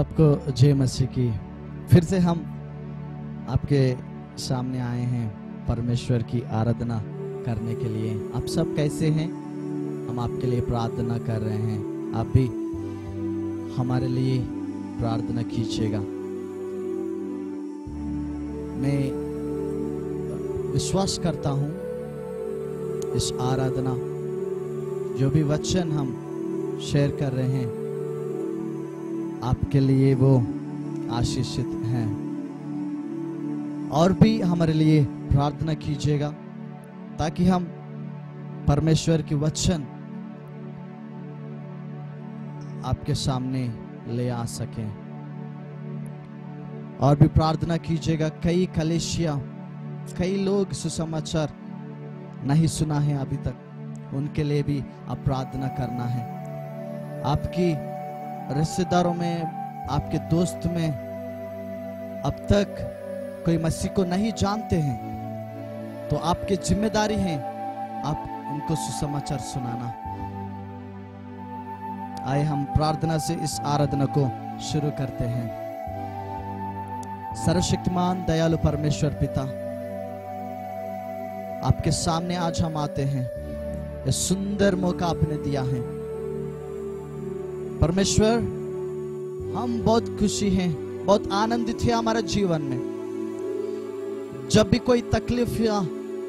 सबको जय मसीह की। फिर से हम आपके सामने आए हैं परमेश्वर की आराधना करने के लिए। आप सब कैसे हैं? हम आपके लिए प्रार्थना कर रहे हैं, आप भी हमारे लिए प्रार्थना कीजिएगा। मैं विश्वास करता हूं इस आराधना, जो भी वचन हम शेयर कर रहे हैं, आपके लिए वो आशीषित हैं। और भी हमारे लिए प्रार्थना कीजिएगा ताकि हम परमेश्वर की वचन आपके सामने ले आ सकें। और भी प्रार्थना कीजिएगा, कई कलीसिया, कई लोग सुसमाचार नहीं सुना है अभी तक, उनके लिए भी आप प्रार्थना करना है। आपकी रिश्तेदारों में, आपके दोस्त में अब तक कोई मसीह को नहीं जानते हैं, तो आपकी जिम्मेदारी है आप उनको सुसमाचार सुनाना। आइए हम प्रार्थना से इस आराधना को शुरू करते हैं। सर्वशक्तिमान दयालु परमेश्वर पिता, आपके सामने आज हम आते हैं। यह सुंदर मौका आपने दिया है परमेश्वर। हम बहुत खुशी हैं, बहुत आनंदित है हमारे जीवन में। जब भी कोई तकलीफ या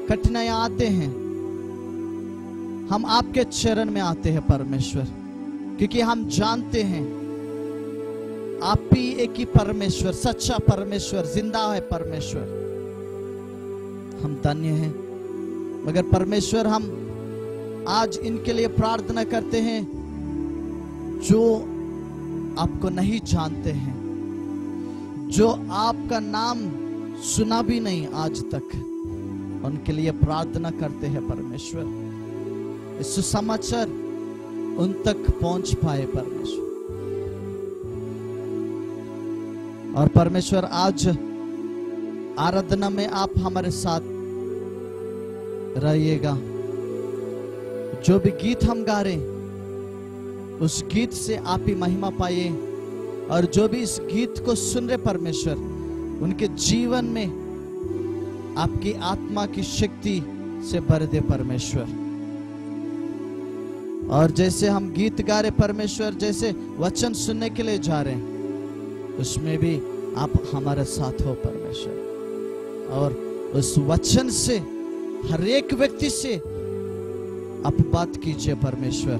कठिनाइयां आते हैं, हम आपके चरण में आते हैं परमेश्वर, क्योंकि हम जानते हैं आप ही एक ही परमेश्वर, सच्चा परमेश्वर, जिंदा है परमेश्वर। हम धन्य हैं। मगर परमेश्वर, हम आज इनके लिए प्रार्थना करते हैं जो आपको नहीं जानते हैं, जो आपका नाम सुना भी नहीं आज तक, उनके लिए प्रार्थना करते हैं परमेश्वर। इस सुसमाचार उन तक पहुंच पाए परमेश्वर। और परमेश्वर, आज आराधना में आप हमारे साथ रहिएगा। जो भी गीत हम गा रहे, उस गीत से आप ही महिमा पाइए। और जो भी इस गीत को सुन रहे परमेश्वर, उनके जीवन में आपकी आत्मा की शक्ति से भर दे परमेश्वर। और जैसे हम गीत गा रहे परमेश्वर, जैसे वचन सुनने के लिए जा रहे हैं, उसमें भी आप हमारे साथ हो परमेश्वर। और उस वचन से हर एक व्यक्ति से आप बात कीजिए परमेश्वर,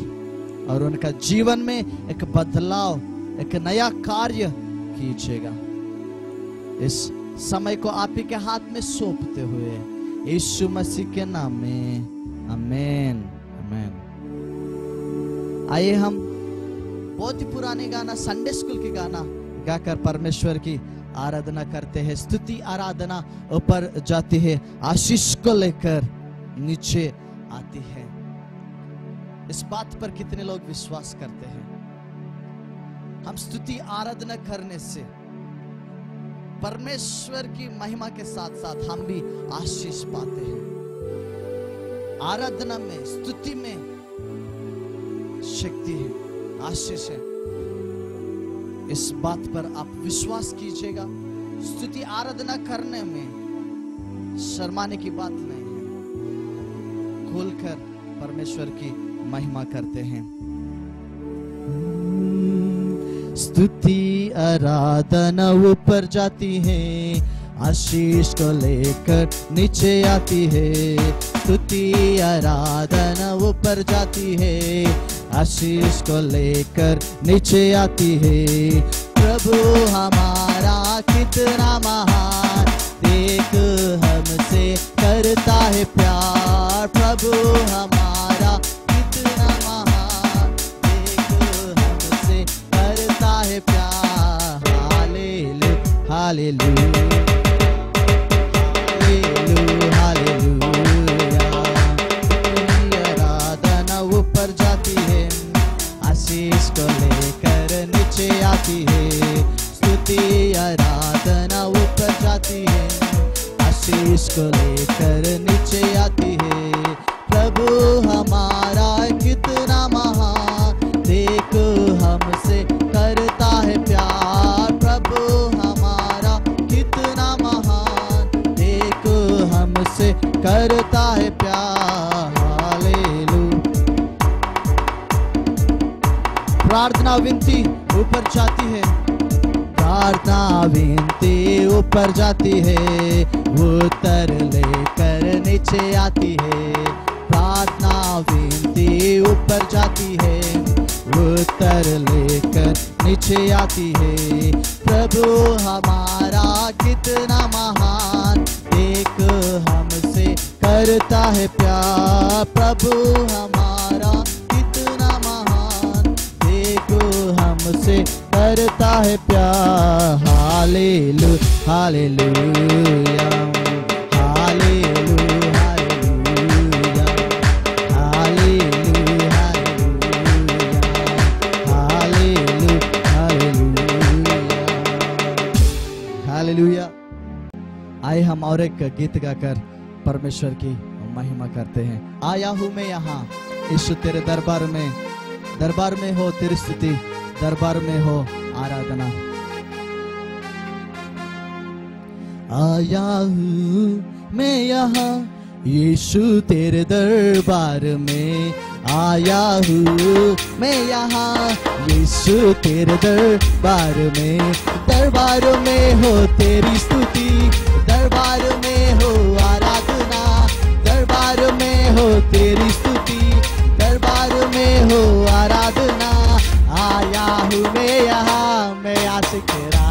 और उनका जीवन में एक बदलाव, एक नया कार्य कीजिएगा। इस समय को आप ही के हाथ में सौंपते हुए यीशु मसीह के नाम में, आमीन आमीन। आइए हम बहुत ही पुराने गाना, संडे स्कूल के गाना गाकर परमेश्वर की आराधना करते हैं। स्तुति आराधना ऊपर जाती है, आशीष को लेकर नीचे आती है। इस बात पर कितने लोग विश्वास करते हैं? हम स्तुति आराधना करने से परमेश्वर की महिमा के साथ साथ हम भी आशीष पाते हैं। आराधना में, स्तुति में शक्ति है, आशीष है। इस बात पर आप विश्वास कीजिएगा। स्तुति आराधना करने में शर्माने की बात नहीं है। खोलकर परमेश्वर की महिमा करते हैं। स्तुति आराधना ऊपर जाती है, आशीष को लेकर नीचे आती है। स्तुति आराधना ऊपर जाती है, आशीष को लेकर नीचे आती है। प्रभु हमारा कितना महान, देख हमसे करता है प्यार। प्रभु हमारा कितना महान, देख हमसे करता है प्यार। Hallelujah hallelujah hallelujah. आराधना ऊपर जाती है, आशीष को लेकर नीचे आती है। स्तुति आराधना ऊपर जाती है, आशीष को लेकर नीचे आती है। प्रभु हमारा कितना महान, देख हमसे करता है प्यार। करता है प्यार। हालेलुया। प्रार्थना विनती ऊपर जाती है, प्रार्थना विनती ऊपर जाती है, उत्तर लेकर नीचे आती है। प्रार्थना विनती ऊपर जाती है, उत्तर लेकर नीचे आती है। प्रभु हमारा कितना महान, देख हमसे करता है प्यार। प्रभु हमारा कितना महान, देख हमसे करता है प्यार। Hallelujah hallelujah hallelujah hallelujah hallelujah. आइए हम और एक गीत गाकर परमेश्वर की महिमा करते हैं। आया हूँ मैं यहाँ यीशु तेरे दरबार में हो तेरी स्तुति, दरबार में हो आराधना। आया हूँ मैं यहाँ यीशु तेरे दरबार में, आया हूँ मैं यहाँ यीशु तेरे दरबार में हो तेरी स्तुति, दरबार में हो आराधना, दरबार में हो तेरी स्तुति, दरबार में हो आराधना। आया हूँ मैं यहाँ, मैं आशिक तेरा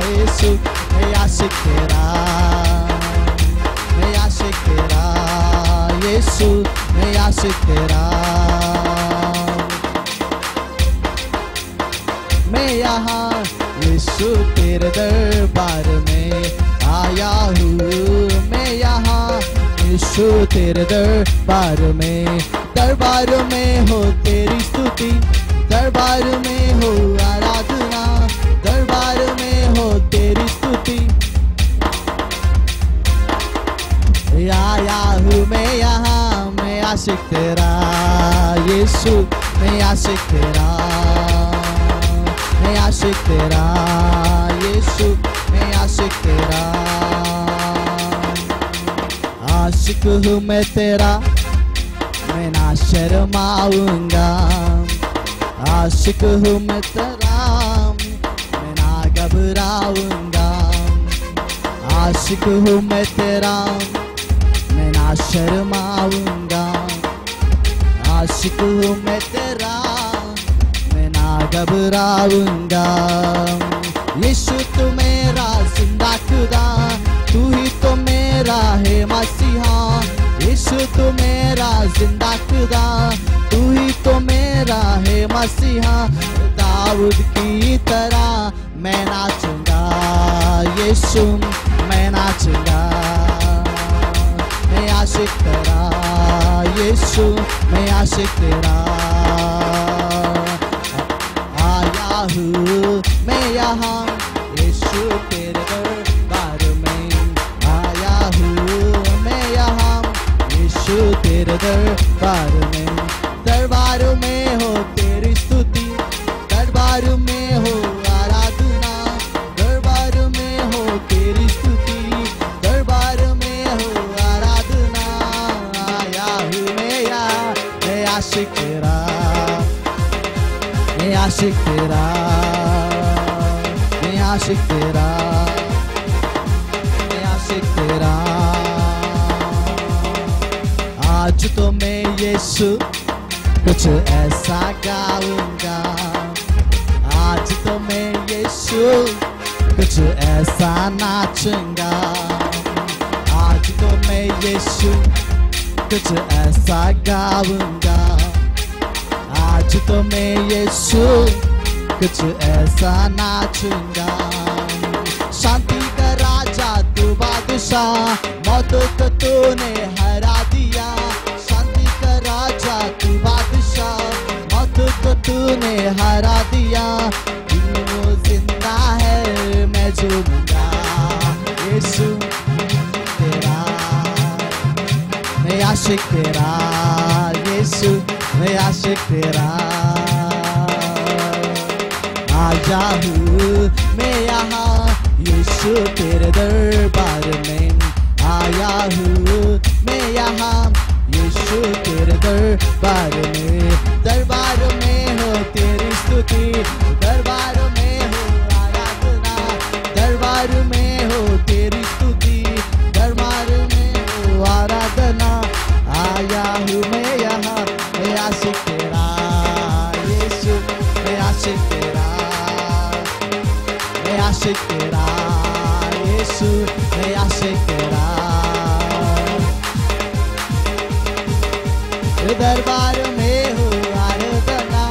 यीशु, मैं आशिक तेरा, मैं आशिक तेरा यीशु, मैं आशिक तेरा। मैं यहाँ यीशु तेरे दरबार में आया हूँ, मैं यहाँ यीशु तेरे दरबार में हो तेरी स्तुति, दरबार में हो आराधना, दरबार में हो तेरी स्तुति। आया हूँ मैं यहाँ, मैं आशिक तेरा यीशु, मैं आशिक तेरा, मैं आशिक तेरा यीशु, मैं आशिक तेरा। आशिक हूँ मैं तेरा, मैं ना शर्माऊंगा। आशिक हूँ मैं तेरा, मैं ना घबराऊंगा। आशिक हूँ मैं तेरा, मैं ना शर्माऊंगा। आशिक हूँ मैं तेरा, मैं ना घबराऊंगा। यीशु तू मेरा जिंदा खुदा, तू ही तो मेरा है मसीहा। यीशु तू मेरा जिंदा खुदा, तू ही तो मेरा है मसीहा। दाऊद की तरह मैं नाचूंगा यीशु, मैं नाचूंगा। मैं आशिक तेरा यीशु, मैं आशिक तेरा। आया हूँ मैं यहाँ यीशु तेरे दरबार में, आया हूँ मैं यहाँ यीशु तेरे दरबार में हो तेरी स्तुति, दरबार में हो आराधना, दरबार में हो तेरी स्तुति, दरबार में हो आराधना। आया हूँ मैं यहाँ, मैं आशिक तेरा, मैं आशिक तेरा, मैं आशिक तेरा, मैं आशिक तेरा। आज तो मैं यीशु कुछ ऐसा गाऊंगा, आज तो मैं यीशु कुछ ऐसा नाचूंगा। आज तो मैं यीशु कुछ ऐसा गाऊंगा, आज तो मैं यीशु कुछ ऐसा नाचूंगा। शांति का राजा तू बादशाह, मौतों को तूने हरा दिया। शांति का राजा तू बादशाह, मौतों को तूने हरा दिया। तू जिंदा है मैं झूमूंगा यीशु तेरा, मैं आशिक तेरा यीशु, मैं आशिक तेरा। आया हूँ मैं यहाँ यीशु तेरे दरबार में, आया हूँ मैं यहाँ यीशु तेरे दरबार में हो तेरी स्तुति, दरबार में हो आराधना, दरबार में हो तेरी स्तुति, दरबार में हो आराधना। आया हूँ मैं यहाँ, मैं आशिक तेरा यीशु, मैं आशिक तेरा, मैं आशिक तेरा यीशु, मैं आशिक तेरा। दरबार में हो आराधना,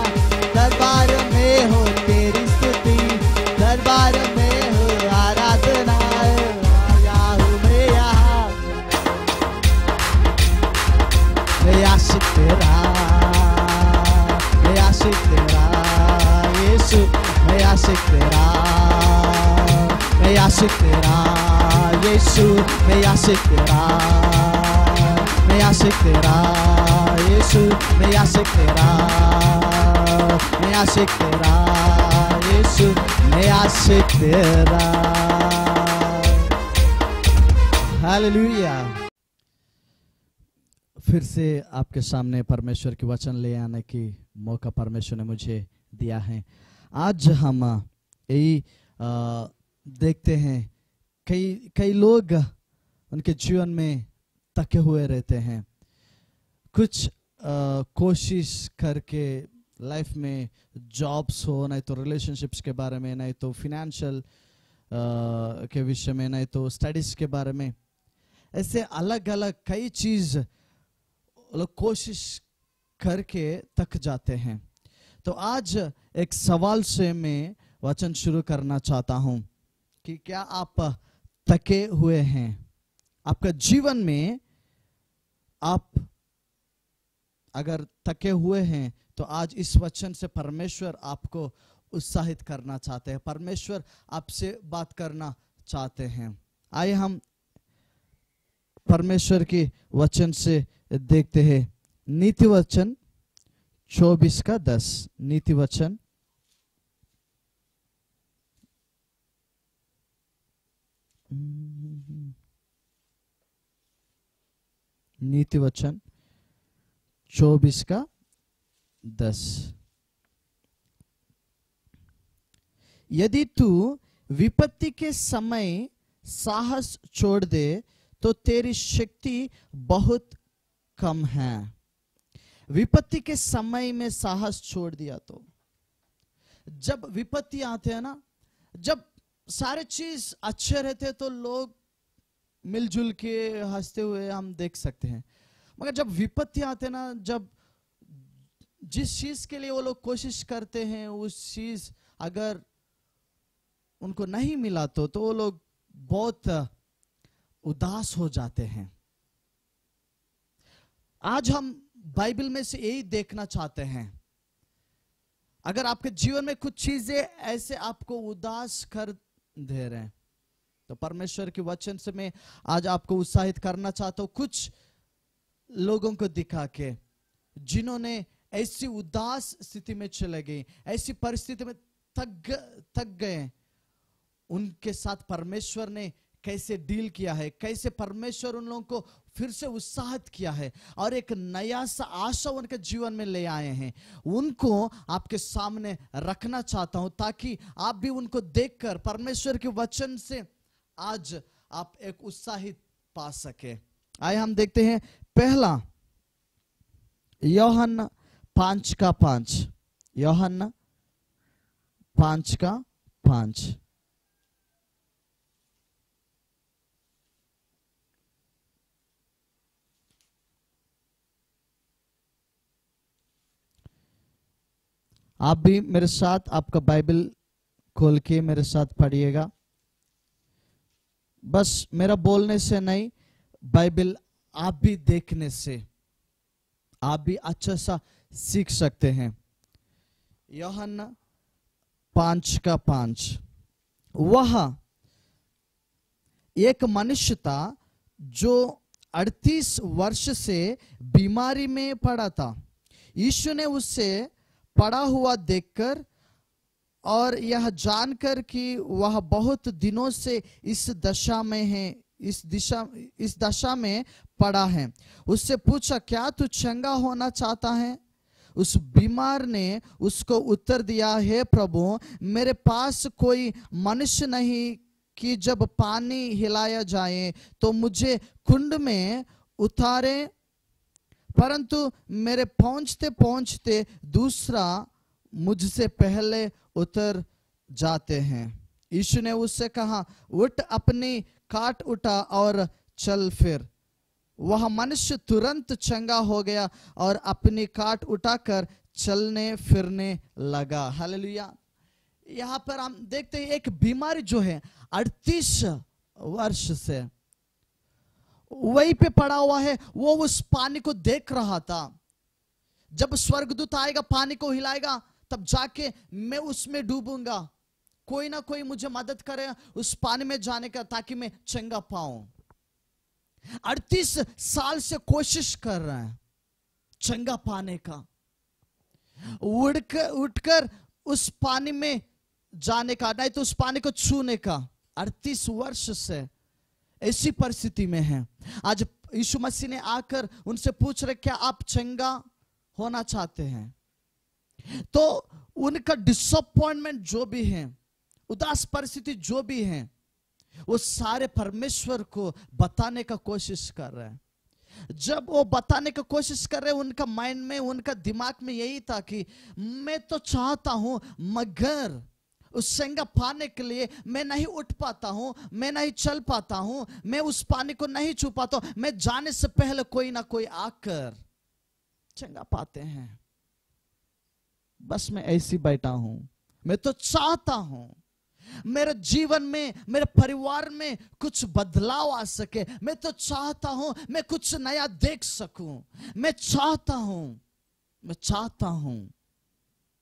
दरबार में हो तेरी स्तुति, दरबार में हो आराधना। आया हूँ मैं यहाँ, मैं आशिक तेरा, मैं आशिक तेरा यीशु, मैं आशिक तेरा, मैं आशिक तेरा यीशु, मैं आशिक तेरा, मैं आशिक तेरा यीशु, मैं आशिक तेरा, मैं आशिक तेरा यीशु, मैं आशिक तेरा। हालेलुया। फिर से आपके सामने परमेश्वर के वचन ले आने की मौका परमेश्वर ने मुझे दिया है। आज हम यही देखते हैं कई लोग उनके जीवन में थके हुए रहते हैं, कुछ कोशिश करके लाइफ में जॉब्स हो, नहीं तो रिलेशनशिप्स के बारे में, नहीं तो फिनेंशियल के विषय में, नहीं तो स्टडीज के बारे में, ऐसे अलग अलग कई चीज लोग कोशिश करके थक जाते हैं। तो आज एक सवाल से मैं वचन शुरू करना चाहता हूं कि क्या आप थके हुए हैं? आपका जीवन में आप अगर थके हुए हैं तो आज इस वचन से परमेश्वर आपको उत्साहित करना चाहते हैं, परमेश्वर आपसे बात करना चाहते हैं। आइए हम परमेश्वर के वचन से देखते हैं। नीति वचन 24:10, नीति वचन नीति वचन 24:10। यदि तू विपत्ति के समय साहस छोड़ दे तो तेरी शक्ति बहुत कम है। विपत्ति के समय में साहस छोड़ दिया तो, जब विपत्ति आते हैं ना, जब सारे चीज अच्छे रहते तो लोग मिलजुल के हंसते हुए हम देख सकते हैं, मगर जब विपत्ति आते ना, जब जिस चीज के लिए वो लोग कोशिश करते हैं उस चीज अगर उनको नहीं मिला तो वो लोग बहुत उदास हो जाते हैं। आज हम बाइबल में से यही देखना चाहते हैं। अगर आपके जीवन में कुछ चीजें ऐसे आपको उदास कर दे रहे हैं तो परमेश्वर के वचन से मैं आज आपको उत्साहित करना चाहता हूं, कुछ लोगों को दिखा के जिन्होंने ऐसी उदास स्थिति में चले गए, ऐसी परिस्थिति में थक गए, उनके साथ परमेश्वर ने कैसे डील किया है, कैसे परमेश्वर उन लोगों को फिर से उत्साहित किया है और एक नया सा आशा उनके जीवन में ले आए हैं। उनको आपके सामने रखना चाहता हूं ताकि आप भी उनको देखकर परमेश्वर के वचन से आज आप एक उत्साहित पा सके। आइए हम देखते हैं पहला यूहन्ना 5:5, यूहन्ना 5:5। आप भी मेरे साथ आपका बाइबल खोल के मेरे साथ पढ़िएगा। बस मेरा बोलने से नहीं, बाइबल आप भी देखने से आप भी अच्छा सा सीख सकते हैं। यूहन्ना 5:5। वह एक मनुष्य था जो 38 वर्ष से बीमारी में पड़ा था। यीशु ने उससे पड़ा हुआ देखकर और यह जानकर कि वह बहुत दिनों से इस दशा में है, इस दशा में पड़ा है। उससे पूछा, क्या तू चंगा होना चाहता है? उस बीमार ने उसको उत्तर दिया, हे प्रभु, मेरे पास कोई मनुष्य नहीं कि जब पानी हिलाया जाए तो मुझे कुंड में उतारे, परंतु मेरे पहुंचते पहुंचते दूसरा मुझसे पहले उतर जाते हैं। यीशु ने उससे कहा, उठ, अपनी काट उठा और चल फिर। वह मनुष्य तुरंत चंगा हो गया और अपनी काट उठाकर चलने फिरने लगा। हालेलुया। यहाँ पर हम देखते हैं एक बीमारी जो है 38 वर्ष से वहीं पे पड़ा हुआ है, वो उस पानी को देख रहा था। जब स्वर्गदूत आएगा, पानी को हिलाएगा, तब जाके मैं उसमें डूबूंगा, कोई ना कोई मुझे मदद करे उस पानी में जाने का, ताकि मैं चंगा पाऊं। 38 साल से कोशिश कर रहा है चंगा पाने का, उठकर उस पानी में जाने का, नहीं तो उस पानी को छूने का। 38 वर्ष से ऐसी परिस्थिति में है। आज यीशु मसीह ने आकर उनसे पूछ रहे, क्या आप चंगा होना चाहते हैं? तो उनका डिसअपॉइंटमेंट जो भी है, उदास परिस्थिति जो भी है, वो सारे परमेश्वर को बताने का कोशिश कर रहे हैं। जब वो बताने की कोशिश कर रहे हैं, उनका माइंड में, उनका दिमाग में यही था कि मैं तो चाहता हूं, मगर उस चंगा पाने के लिए मैं नहीं उठ पाता हूं, मैं नहीं चल पाता हूं, मैं उस पानी को नहीं छू पाता हूं। मैं जाने से पहले कोई ना कोई आकर चंगा पाते हैं। बस मैं ऐसी बैठा हूं। मैं तो चाहता हूं मेरे जीवन में, मेरे परिवार में कुछ बदलाव आ सके। मैं तो चाहता हूं मैं कुछ नया देख सकूं। मैं चाहता हूं,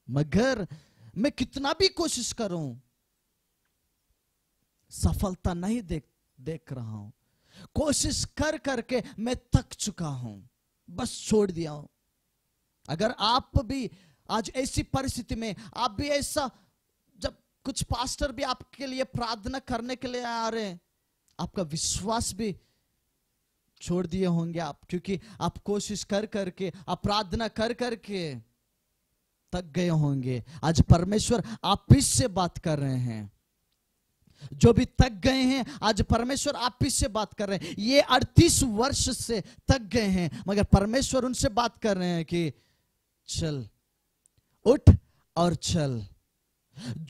मगर मैं कितना भी कोशिश करूं, सफलता नहीं देख रहा हूं। कोशिश कर करके मैं थक चुका हूं, बस छोड़ दिया हूं। अगर आप भी आज ऐसी परिस्थिति में, आप भी ऐसा, जब कुछ पास्टर भी आपके लिए प्रार्थना करने के लिए आ रहे हैं, आपका विश्वास भी छोड़ दिए होंगे आप, क्योंकि आप कोशिश कर करके, आप प्रार्थना कर करके थक गए होंगे। आज परमेश्वर आप ही से बात कर रहे हैं। जो भी थक गए हैं, आज परमेश्वर आप ही से बात कर रहे हैं। ये 38 वर्ष से थक गए हैं, मगर परमेश्वर उनसे बात कर रहे हैं कि चल, उठ और चल।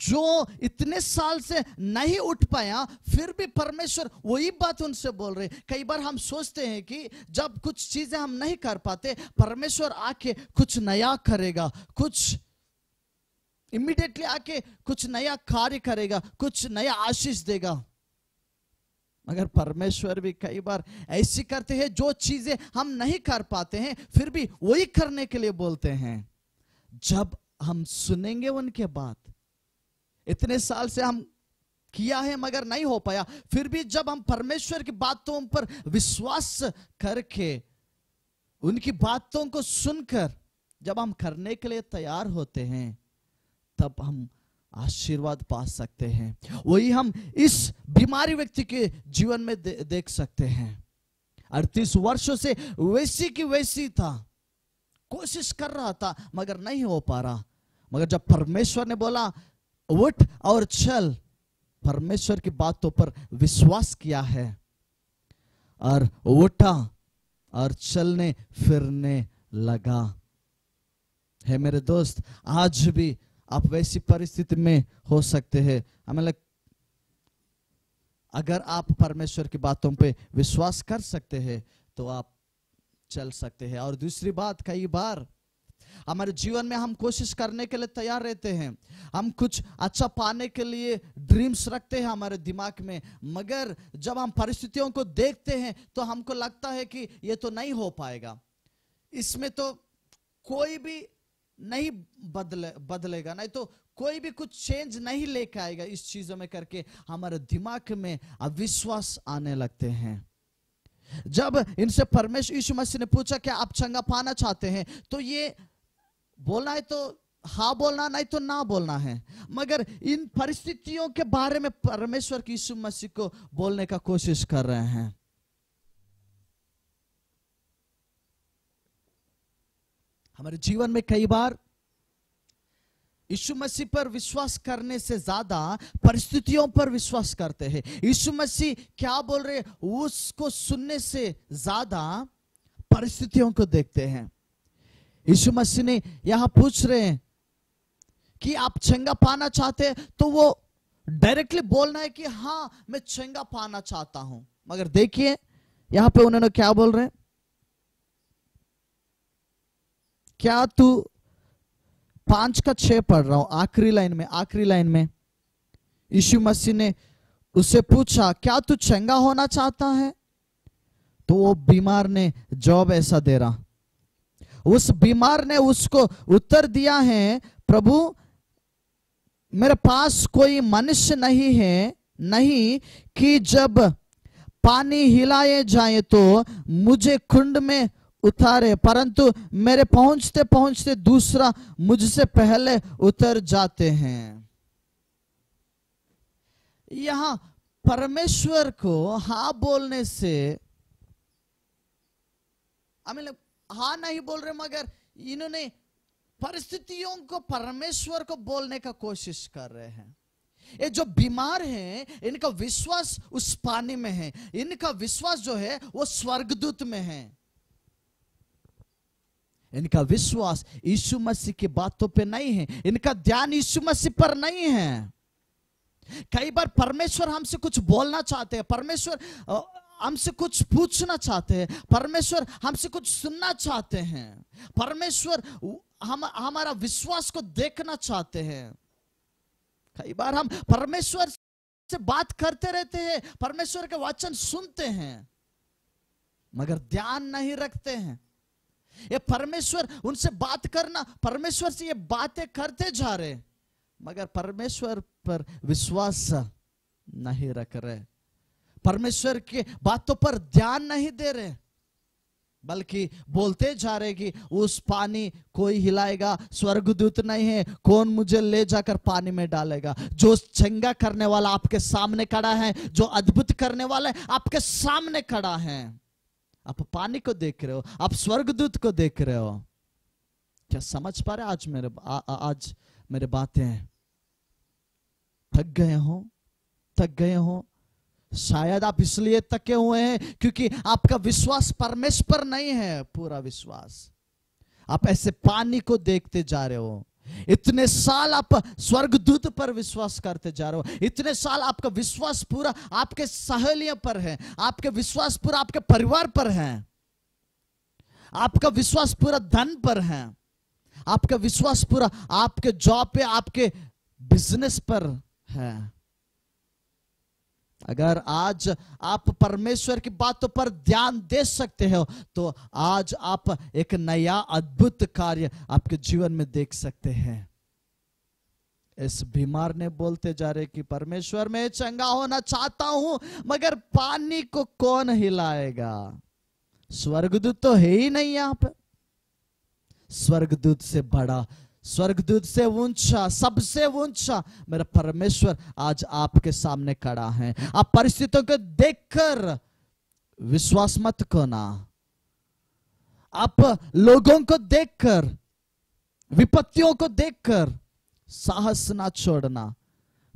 जो इतने साल से नहीं उठ पाया, फिर भी परमेश्वर वही बात उनसे बोल रहे। कई बार हम सोचते हैं कि जब कुछ चीजें हम नहीं कर पाते, परमेश्वर आके कुछ नया करेगा, कुछ इमीडिएटली आके कुछ नया कार्य करेगा, कुछ नया आशीष देगा। मगर परमेश्वर भी कई बार ऐसी करते हैं, जो चीजें हम नहीं कर पाते हैं, फिर भी वही करने के लिए बोलते हैं। जब हम सुनेंगे उनके बात, इतने साल से हम किया है मगर नहीं हो पाया, फिर भी जब हम परमेश्वर की बातों पर विश्वास करके, उनकी बातों को सुनकर जब हम करने के लिए तैयार होते हैं, तब हम आशीर्वाद पा सकते हैं। वही हम इस बीमारी व्यक्ति के जीवन में देख सकते हैं। 38 वर्षों से वैसी की वैसी था, कोशिश कर रहा था मगर नहीं हो पा रहा। मगर जब परमेश्वर ने बोला उठ और चल, परमेश्वर की बातों पर विश्वास किया है और उठा और चलने फिरने लगा। है मेरे दोस्त, आज भी आप वैसी परिस्थिति में हो सकते हैं। हमें अगर आप परमेश्वर की बातों पे विश्वास कर सकते हैं तो आप चल सकते हैं। और दूसरी बात, कई बार हमारे जीवन में हम कोशिश करने के लिए तैयार रहते हैं, हम कुछ अच्छा पाने के लिए ड्रीम्स रखते हैं हमारे दिमाग में, मगर जब हम परिस्थितियों को देखते हैं तो हमको लगता है कि ये तो नहीं हो पाएगा, इसमें तो कोई भी नहीं बदलेगा, नहीं तो कोई भी कुछ चेंज नहीं लेके आएगा। इस चीजों में करके हमारे दिमाग में अविश्वास आने लगते हैं। जब इनसे परमेश्वर यीशु मसीह ने पूछा क्या आप चंगा पाना चाहते हैं, तो ये बोलना है तो हाँ बोलना, नहीं तो ना बोलना है, मगर इन परिस्थितियों के बारे में परमेश्वर की यीशु मसीह को बोलने का कोशिश कर रहे हैं। हमारे जीवन में कई बार यीशु मसीह पर विश्वास करने से ज्यादा परिस्थितियों पर विश्वास करते हैं। यीशु मसीह क्या बोल रहे उसको सुनने से ज्यादा परिस्थितियों को देखते हैं। यीशु मसीह ने यहां पूछ रहे हैं कि आप चंगा पाना चाहते हैं, तो वो डायरेक्टली बोलना है कि हाँ मैं चंगा पाना चाहता हूं, मगर देखिए यहां पे उन्होंने क्या बोल रहे हैं, क्या तू 5:6 पढ़ रहा हूं, आखिरी लाइन में यीशु मसीह ने उससे पूछा क्या तू चंगा होना चाहता है? तो वो बीमार ने जवाब ऐसा दे रहा, उस बीमार ने उसको उत्तर दिया है, प्रभु मेरे पास कोई मनुष्य नहीं कि जब पानी हिलाए जाए तो मुझे कुंड में उतारे, परंतु मेरे पहुंचते पहुंचते दूसरा मुझसे पहले उतर जाते हैं। यहां परमेश्वर को हाँ बोलने से हाँ नहीं बोल रहे, मगर इन्होंने परिस्थितियों को परमेश्वर को बोलने का कोशिश कर रहे हैं। ये जो बीमार हैं इनका विश्वास उस पानी में है, इनका विश्वास जो है वो स्वर्गदूत में है, इनका विश्वास यीशु मसीह की बातों पे नहीं है, इनका ध्यान यीशु मसीह पर नहीं है। कई बार परमेश्वर हमसे कुछ बोलना चाहते हैं, परमेश्वर हमसे कुछ पूछना चाहते हैं, परमेश्वर हमसे कुछ सुनना चाहते हैं, परमेश्वर हमारा विश्वास को देखना चाहते हैं। कई बार हम परमेश्वर से बात करते रहते हैं, परमेश्वर के वचन सुनते हैं, मगर ध्यान नहीं रखते हैं। ये परमेश्वर उनसे बात करना, परमेश्वर से ये बातें करते जा रहे, मगर परमेश्वर पर विश्वास नहीं रख रहे, परमेश्वर के बातों पर ध्यान नहीं दे रहे, बल्कि बोलते जा रहे कि उस पानी कोई हिलाएगा, स्वर्गदूत नहीं है, कौन मुझे ले जाकर पानी में डालेगा। जो चंगा करने वाला आपके सामने खड़ा है, जो अद्भुत करने वाला है आपके सामने खड़ा है, आप पानी को देख रहे हो, आप स्वर्गदूत को देख रहे हो। क्या समझ पा रहे आज मेरे बातें? थक गए हो शायद आप इसलिए थके हुए हैं क्योंकि आपका विश्वास परमेश्वर पर नहीं है पूरा विश्वास। आप ऐसे पानी को देखते जा रहे हो, इतने साल आप स्वर्गदूत पर विश्वास करते जा रहे हो, इतने साल आपका विश्वास पूरा आपके सहेलियों पर है, आपके विश्वास पूरा आपके परिवार पर है, आपका विश्वास पूरा धन पर है, आपका विश्वास पूरा आपके जॉब पे, आपके बिजनेस पर है। अगर आज आप परमेश्वर की बातों पर ध्यान दे सकते हो तो आज आप एक नया अद्भुत कार्य आपके जीवन में देख सकते हैं। इस बीमार ने बोलते जा रहे कि परमेश्वर मैं चंगा होना चाहता हूं, मगर पानी को कौन हिलाएगा? स्वर्गदूत तो है ही नहीं यहां पर, स्वर्गदूत से बड़ा, स्वर्गदूत से ऊंचा, सबसे ऊंचा मेरा परमेश्वर आज आपके सामने खड़ा है। आप परिस्थितियों को देखकर विश्वास मत खोना, आप लोगों को देखकर, विपत्तियों को देखकर साहस ना छोड़ना।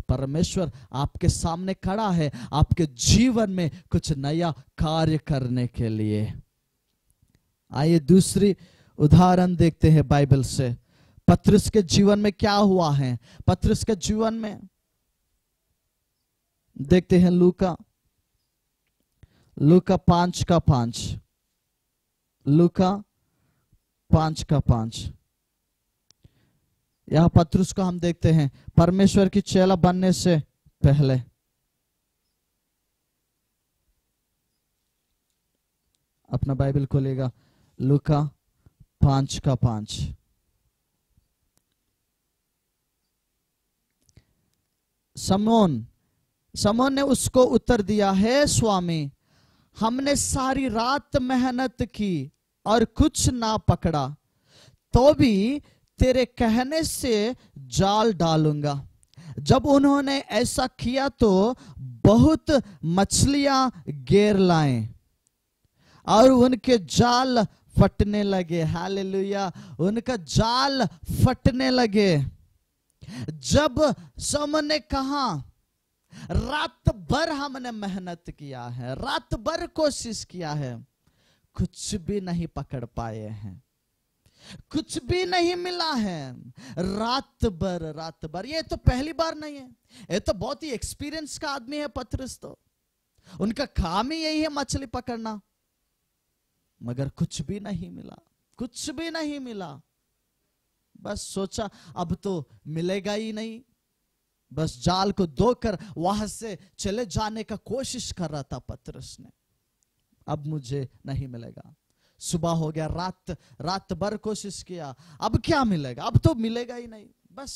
परमेश्वर आपके सामने खड़ा है आपके जीवन में कुछ नया कार्य करने के लिए। आइए दूसरी उदाहरण देखते हैं बाइबल से। पतरस के जीवन में क्या हुआ है? पतरस के जीवन में देखते हैं लूका 5:5, लूका 5:5। यहां पतरस को हम देखते हैं परमेश्वर की चेला बनने से पहले। अपना बाइबल खोलेगा, लूका 5:5। समोन ने उसको उत्तर दिया, है स्वामी, हमने सारी रात मेहनत की और कुछ ना पकड़ा, तो भी तेरे कहने से जाल डालूंगा। जब उन्होंने ऐसा किया तो बहुत मछलियां घेर लाए और उनके जाल फटने लगे। हालेलुया, उनका जाल फटने लगे। जब समन ने कहा, रात भर हमने मेहनत किया है, रात भर कोशिश किया है, कुछ भी नहीं पकड़ पाए हैं, कुछ भी नहीं मिला है। रात भर, ये तो पहली बार नहीं है, ये तो बहुत ही एक्सपीरियंस का आदमी है पतरस। तो उनका काम ही यही है मछली पकड़ना, मगर कुछ भी नहीं मिला, कुछ भी नहीं मिला। बस सोचा अब तो मिलेगा ही नहीं, बस जाल को धोकर वहां से चले जाने का कोशिश कर रहा था पतरस ने। अब मुझे नहीं मिलेगा। सुबह हो गया, रात भर कोशिश किया, अब क्या मिलेगा, अब तो मिलेगा ही नहीं, बस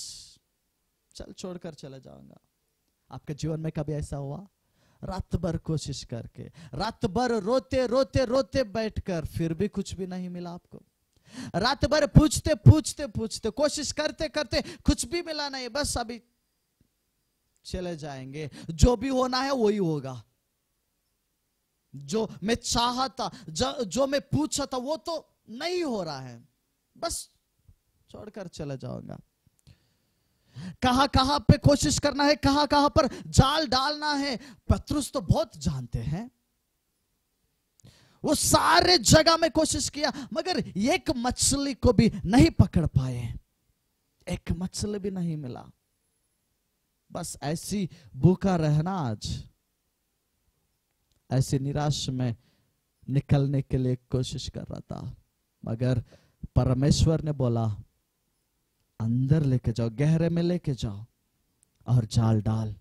चल छोड़कर चले जाऊंगा। आपके जीवन में कभी ऐसा हुआ? रात भर कोशिश करके, रात भर रोते रोते रोते बैठकर, फिर भी कुछ भी नहीं मिला आपको। रात भर पूछते पूछते पूछते, कोशिश करते करते, कुछ भी मिला नहीं, बस अभी चले जाएंगे, जो भी होना है वही होगा। जो मैं चाहता, जो मैं पूछा था वो तो नहीं हो रहा है, बस छोड़कर चले जाऊंगा। कहां कहां पे कोशिश करना है, कहां कहां पर जाल डालना है, पतरस तो बहुत जानते हैं। वो सारे जगह में कोशिश किया, मगर एक मछली को भी नहीं पकड़ पाए, एक मछली भी नहीं मिला। बस ऐसी भूखा रहना, आज ऐसे निराश में निकलने के लिए कोशिश कर रहा था, मगर परमेश्वर ने बोला अंदर लेके जाओ, गहरे में लेके जाओ और जाल डाल।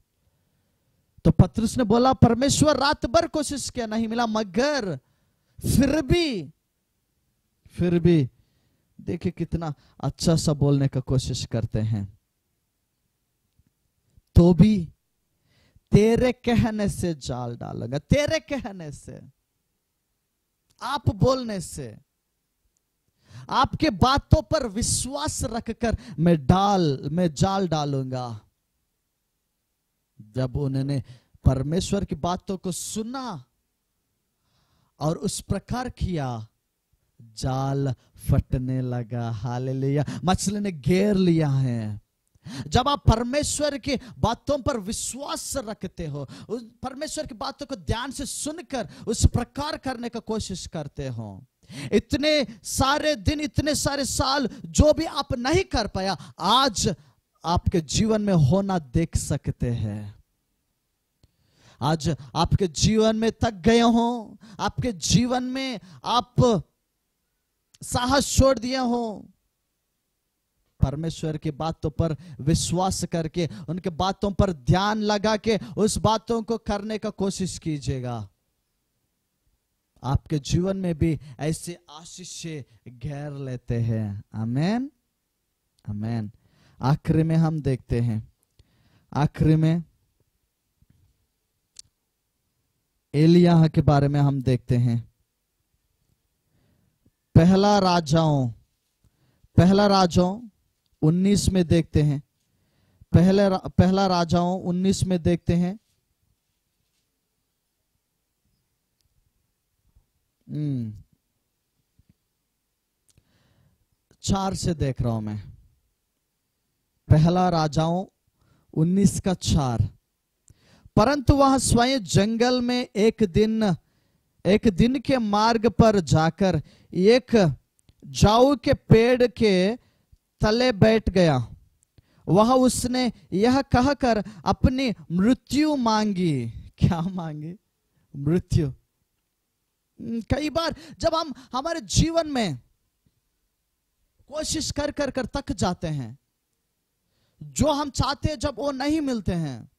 तो पतरस ने बोला, परमेश्वर रात भर कोशिश किया, नहीं मिला, मगर फिर भी देखिए कितना अच्छा सा बोलने का कोशिश करते हैं, तो भी तेरे कहने से जाल डालूंगा, तेरे कहने से, आप बोलने से, आपके बातों पर विश्वास रखकर मैं जाल डालूंगा। जब उन्होंने परमेश्वर की बातों को सुना और उस प्रकार किया, जाल फटने लगा। हालेलुया, मछली ने घेर लिया है। जब आप परमेश्वर की बातों पर विश्वास रखते हो, परमेश्वर की बातों को ध्यान से सुनकर उस प्रकार करने का कोशिश करते हो, इतने सारे दिन, इतने सारे साल जो भी आप नहीं कर पाया, आज आपके जीवन में होना देख सकते हैं। आज आपके जीवन में थक गए हो, आपके जीवन में आप साहस छोड़ दिए हो, परमेश्वर की बातों पर विश्वास करके, उनके बातों पर ध्यान लगा के उस बातों को करने का कोशिश कीजिएगा। आपके जीवन में भी ऐसे आशीष घेर लेते हैं। आमीन, आमीन। आखिरी में हम देखते हैं, आखिरी में एलियाह के बारे में हम देखते हैं। पहला राजाओं 19 में देखते हैं, पहला राजाओं 19 में देखते हैं। 4 से देख रहा हूं मैं। पहला राजाओं 19 का 4। परंतु वह स्वयं जंगल में एक दिन के मार्ग पर जाकर एक जाऊ के पेड़ के तले बैठ गया। वह उसने यह कहकर अपनी मृत्यु मांगी। क्या मांगी? मृत्यु। कई बार जब हम हमारे जीवन में कोशिश कर कर कर थक जाते हैं, जो हम चाहते हैं जब वो नहीं मिलते हैं,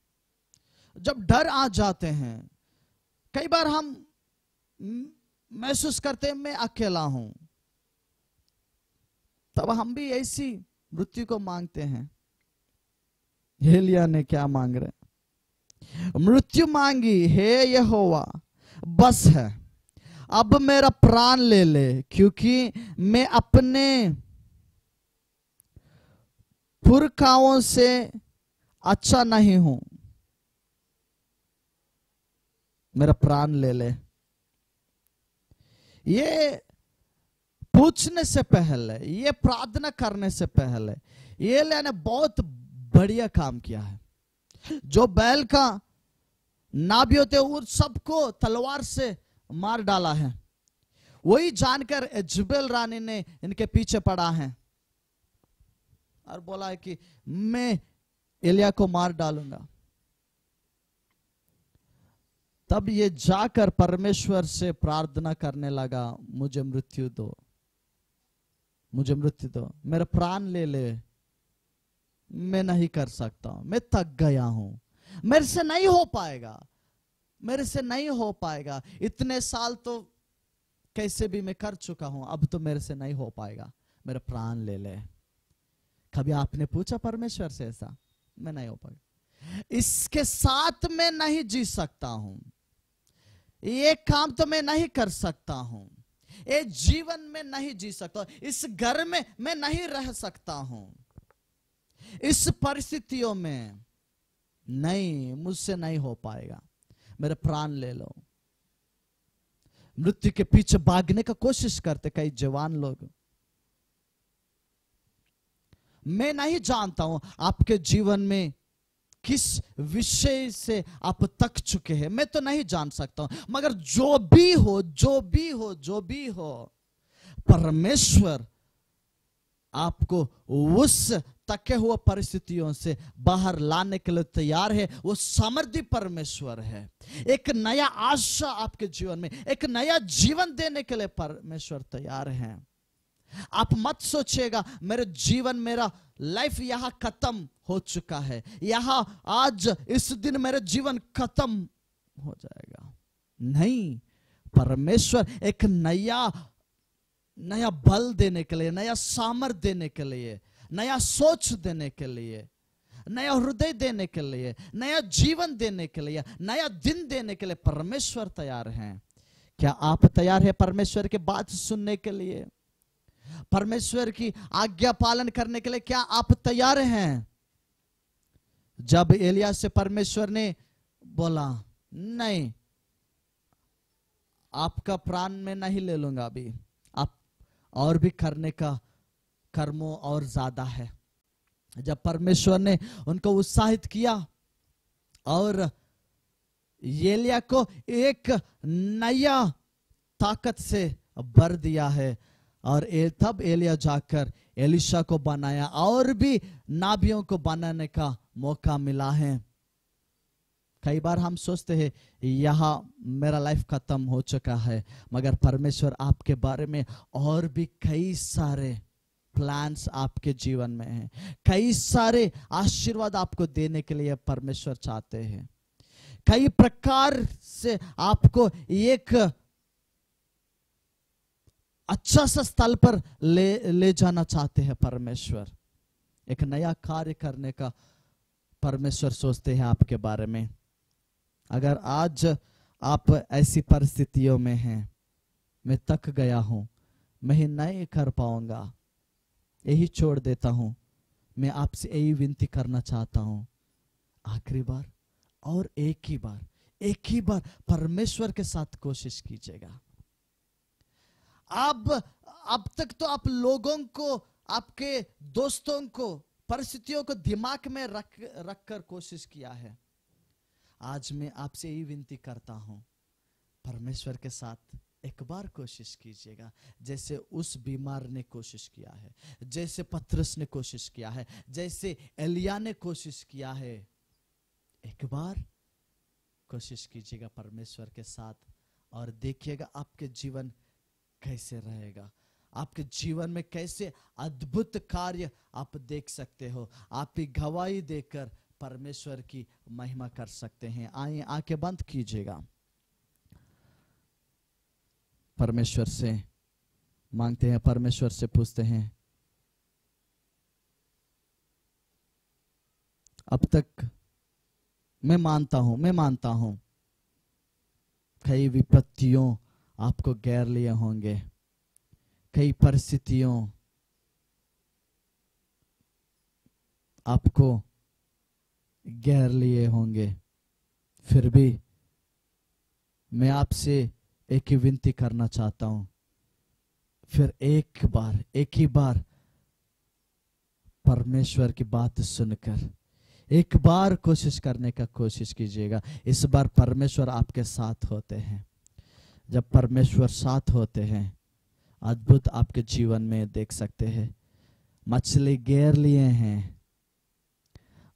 जब डर आ जाते हैं, कई बार हम महसूस करते हैं मैं अकेला हूं, तब हम भी ऐसी मृत्यु को मांगते हैं। एलिय्याह ने क्या मांग रहे? मृत्यु मांगी, हे यहोवा बस है, अब मेरा प्राण ले ले, क्योंकि मैं अपने पुरखाओं से अच्छा नहीं हूं, मेरा प्राण ले ले। ये पूछने से पहले, ये प्रार्थना करने से पहले एलिय्याह ने बहुत बढ़िया काम किया है। जो बैल का नाभी होते उन सबको तलवार से मार डाला है, वही जानकर इजबेल रानी ने इनके पीछे पड़ा है और बोला है कि मैं एलिय्याह को मार डालूंगा। तब ये जाकर परमेश्वर से प्रार्थना करने लगा, मुझे मृत्यु दो, मुझे मृत्यु दो, मेरा प्राण ले ले, मैं नहीं कर सकता हूं, मैं थक गया हूं, मेरे से नहीं हो पाएगा, मेरे से नहीं हो पाएगा, इतने साल तो कैसे भी मैं कर चुका हूं, अब तो मेरे से नहीं हो पाएगा, मेरा प्राण ले ले। कभी आपने पूछा परमेश्वर से ऐसा? मैं नहीं हो पाएगा, इसके साथ मैं नहीं जी सकता हूं, ये काम तो मैं नहीं कर सकता हूं, ये जीवन में नहीं जी सकता, इस घर में मैं नहीं रह सकता हूं, इस परिस्थितियों में नहीं, मुझसे नहीं हो पाएगा, मेरे प्राण ले लो। मृत्यु के पीछे भागने का कोशिश करते कई जवान लोग। मैं नहीं जानता हूं आपके जीवन में किस विषय से आप तक चुके हैं, मैं तो नहीं जान सकता हूं, मगर जो भी हो, जो भी हो, जो भी हो, परमेश्वर आपको उस तके हुए परिस्थितियों से बाहर लाने के लिए तैयार है। वो समर्थी परमेश्वर है। एक नया आशा आपके जीवन में, एक नया जीवन देने के लिए परमेश्वर तैयार है। आप मत सोचिएगा मेरे जीवन, मेरा लाइफ यहां खत्म हो चुका है, यहां आज इस दिन मेरा जीवन खत्म हो जाएगा। नहीं, परमेश्वर एक नया बल देने के लिए, नया सामर्थ्य देने के लिए, नया सोच देने के लिए, नया हृदय देने के लिए, नया जीवन देने के लिए, नया दिन देने के लिए परमेश्वर तैयार हैं। क्या आप तैयार हैं परमेश्वर की बात सुनने के लिए, परमेश्वर की आज्ञा पालन करने के लिए? क्या आप तैयार हैं? जब एलिय्याह से परमेश्वर ने बोला, नहीं, आपका प्राण में नहीं ले लूंगा, अभी आप और भी करने का कर्मों और ज्यादा है। जब परमेश्वर ने उनको उत्साहित किया और एलिय्याह को एक नया ताकत से भर दिया है, और तब एलिय्याह जाकर एलीशा को बनाया और भी नाबियों को बनाने का मौका मिला है। कई बार हम सोचते हैं यहां मेरा लाइफ खत्म हो चुका है, मगर परमेश्वर आपके बारे में और भी कई सारे प्लान्स आपके जीवन में हैं, कई सारे आशीर्वाद आपको देने के लिए परमेश्वर चाहते हैं। कई प्रकार से आपको एक अच्छा सा स्थल पर ले जाना चाहते हैं परमेश्वर। एक नया कार्य करने का परमेश्वर सोचते हैं आपके बारे में। अगर आज आप ऐसी परिस्थितियों में हैं, मैं थक गया हूं, मैं नहीं कर पाऊंगा, यही छोड़ देता हूं, मैं आपसे यही विनती करना चाहता हूं, आखिरी बार और एक ही बार परमेश्वर के साथ कोशिश कीजिएगा। अब तक तो आप लोगों को, आपके दोस्तों को, परिस्थितियों को दिमाग में रख कर कोशिश किया है। आज मैं आपसे यही विनती करता हूं, परमेश्वर के साथ एक बार कोशिश कीजिएगा, जैसे उस बीमार ने कोशिश किया है, जैसे पतरस ने कोशिश किया है, जैसे एलिय्याह ने कोशिश किया है। एक बार कोशिश कीजिएगा परमेश्वर के साथ और देखिएगा आपके जीवन कैसे रहेगा, आपके जीवन में कैसे अद्भुत कार्य आप देख सकते हो। आप ही गवाही देकर परमेश्वर की महिमा कर सकते हैं। आइए आंखें बंद कीजिएगा, परमेश्वर से मांगते हैं, परमेश्वर से पूछते हैं। अब तक मैं मानता हूं कई विपत्तियों आपको घेर लिए होंगे, कई परिस्थितियों आपको घेर लिए होंगे, फिर भी मैं आपसे एक ही विनती करना चाहता हूं, फिर एक ही बार परमेश्वर की बात सुनकर एक बार कोशिश करने का कोशिश कीजिएगा। इस बार परमेश्वर आपके साथ होते हैं। जब परमेश्वर साथ होते हैं, अद्भुत आपके जीवन में देख सकते हैं। मछली घेर लिए हैं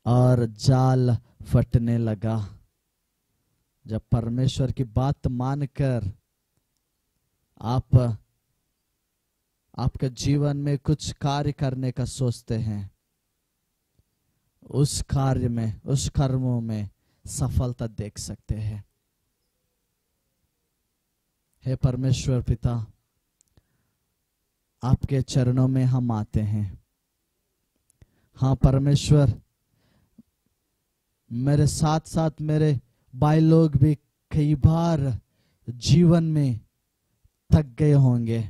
और जाल फटने लगा। जब परमेश्वर की बात मानकर आप आपके जीवन में कुछ कार्य करने का सोचते हैं, उस कार्य में, उस कर्मों में सफलता देख सकते हैं। हे परमेश्वर पिता, आपके चरणों में हम आते हैं। हाँ परमेश्वर, मेरे साथ साथ मेरे भाई लोग भी कई बार जीवन में थक गए होंगे।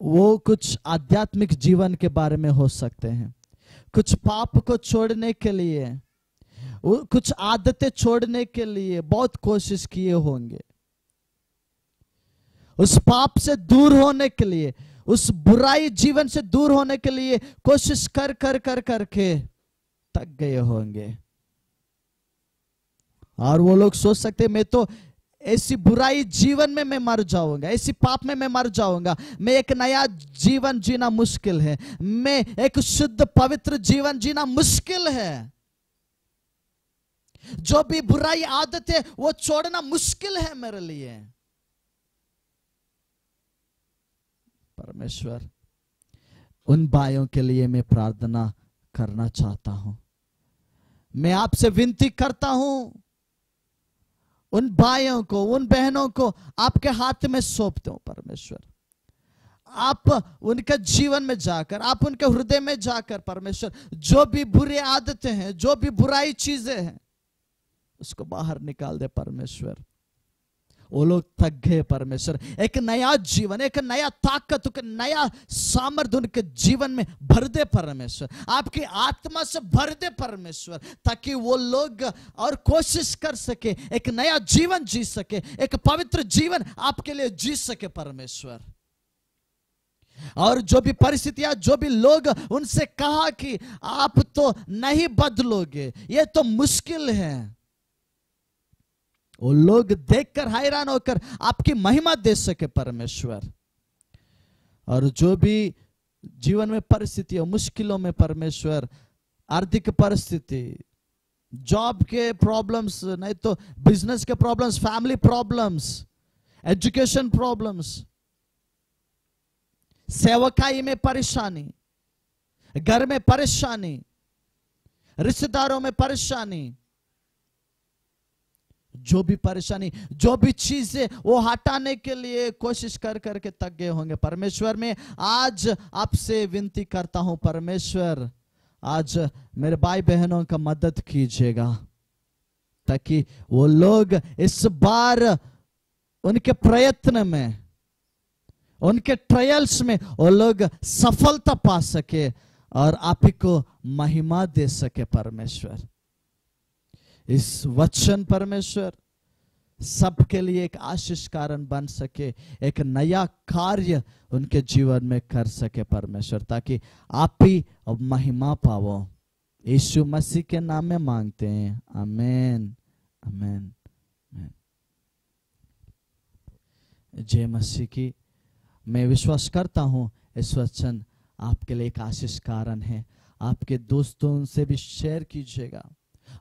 वो कुछ आध्यात्मिक जीवन के बारे में हो सकते हैं, कुछ पाप को छोड़ने के लिए, कुछ आदतें छोड़ने के लिए बहुत कोशिश किए होंगे। उस पाप से दूर होने के लिए, उस बुराई जीवन से दूर होने के लिए कोशिश कर कर कर करके थक गए होंगे। और वो लोग सोच सकते मैं तो ऐसी बुराई जीवन में मैं मर जाऊंगा, ऐसी पाप में मैं मर जाऊंगा, मैं एक नया जीवन जीना मुश्किल है, मैं एक शुद्ध पवित्र जीवन जीना मुश्किल है, जो भी बुराई आदत है वो छोड़ना मुश्किल है मेरे लिए। परमेश्वर, उन भाइयों के लिए मैं प्रार्थना करना चाहता हूं। मैं आपसे विनती करता हूं, उन भाइयों को, उन बहनों को आपके हाथ में सौंपते हो परमेश्वर। आप उनके जीवन में जाकर, आप उनके हृदय में जाकर परमेश्वर, जो भी बुरी आदतें हैं, जो भी बुराई चीजें हैं, उसको बाहर निकाल दे परमेश्वर। वो लोग थक गए परमेश्वर। एक नया जीवन, एक नया ताकत, एक नया सामर्थ्य उनके जीवन में भर दे परमेश्वर। आपकी आत्मा से भर दे परमेश्वर, ताकि वो लोग और कोशिश कर सके, एक नया जीवन जी सके, एक पवित्र जीवन आपके लिए जी सके परमेश्वर। और जो भी परिस्थितियां, जो भी लोग उनसे कहा कि आप तो नहीं बदलोगे, ये तो मुश्किल है, वो लोग देखकर हैरान होकर आपकी महिमा दे सके परमेश्वर। और जो भी जीवन में परिस्थितियों, मुश्किलों में परमेश्वर, आर्थिक परिस्थिति, जॉब के प्रॉब्लम्स, नहीं तो बिजनेस के problems, family problems, education problems, सेवकाई में परेशानी, घर में परेशानी, रिश्तेदारों में परेशानी, जो भी परेशानी, जो भी चीजें वो हटाने के लिए कोशिश कर करके थक गए होंगे परमेश्वर। में आज आपसे विनती करता हूं परमेश्वर, आज मेरे भाई बहनों का मदद कीजिएगा, ताकि वो लोग इस बार उनके प्रयत्न में, उनके ट्रायल्स में वो लोग सफलता पा सके और आप ही को महिमा दे सके परमेश्वर। इस वचन परमेश्वर सबके लिए एक आशीष कारण बन सके, एक नया कार्य उनके जीवन में कर सके परमेश्वर, ताकि आप ही महिमा पाओ। यीशु मसीह के नाम में मांगते हैं, आमीन, आमीन, आमीन। जय मसीह की। मैं विश्वास करता हूं इस वचन आपके लिए एक आशीष कारण है। आपके दोस्तों से भी शेयर कीजिएगा,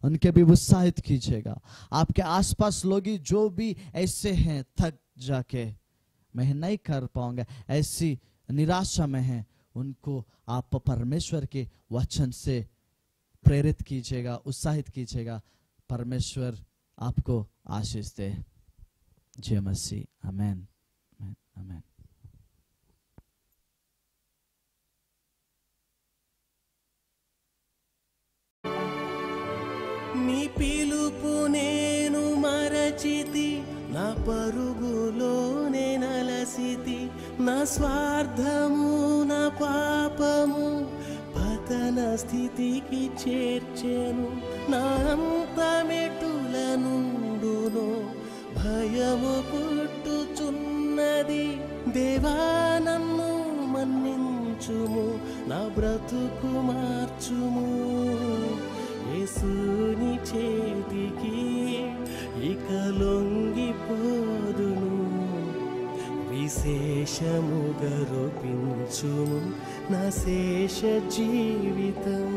उनके भी उत्साहित कीजिएगा। आपके आसपास लोग जो भी ऐसे हैं, थक जाके मैं नहीं कर पाऊंगा, ऐसी निराशा में हैं, उनको आप परमेश्वर के वचन से प्रेरित कीजिएगा, उत्साहित कीजिएगा। परमेश्वर आपको आशीष दे। जय मसीह, आमीन, आमीन, आमीन। నీ పిలుపు నేను మరచితి, నా పరుగులోనే నలసితి, నా స్వార్థము నా పాపము నూతన స్థితికి చేర్చెను. నా అంతమెటుల నుండును భయము పుట్టుచున్నది. దేవా నన్ను మన్నించుము, నా బ్రతుకు మార్చుము. యేసుని చేతికి ఇక లొంగిపోదును. విశేషముగా రూపించుము నా శేష జీవితం.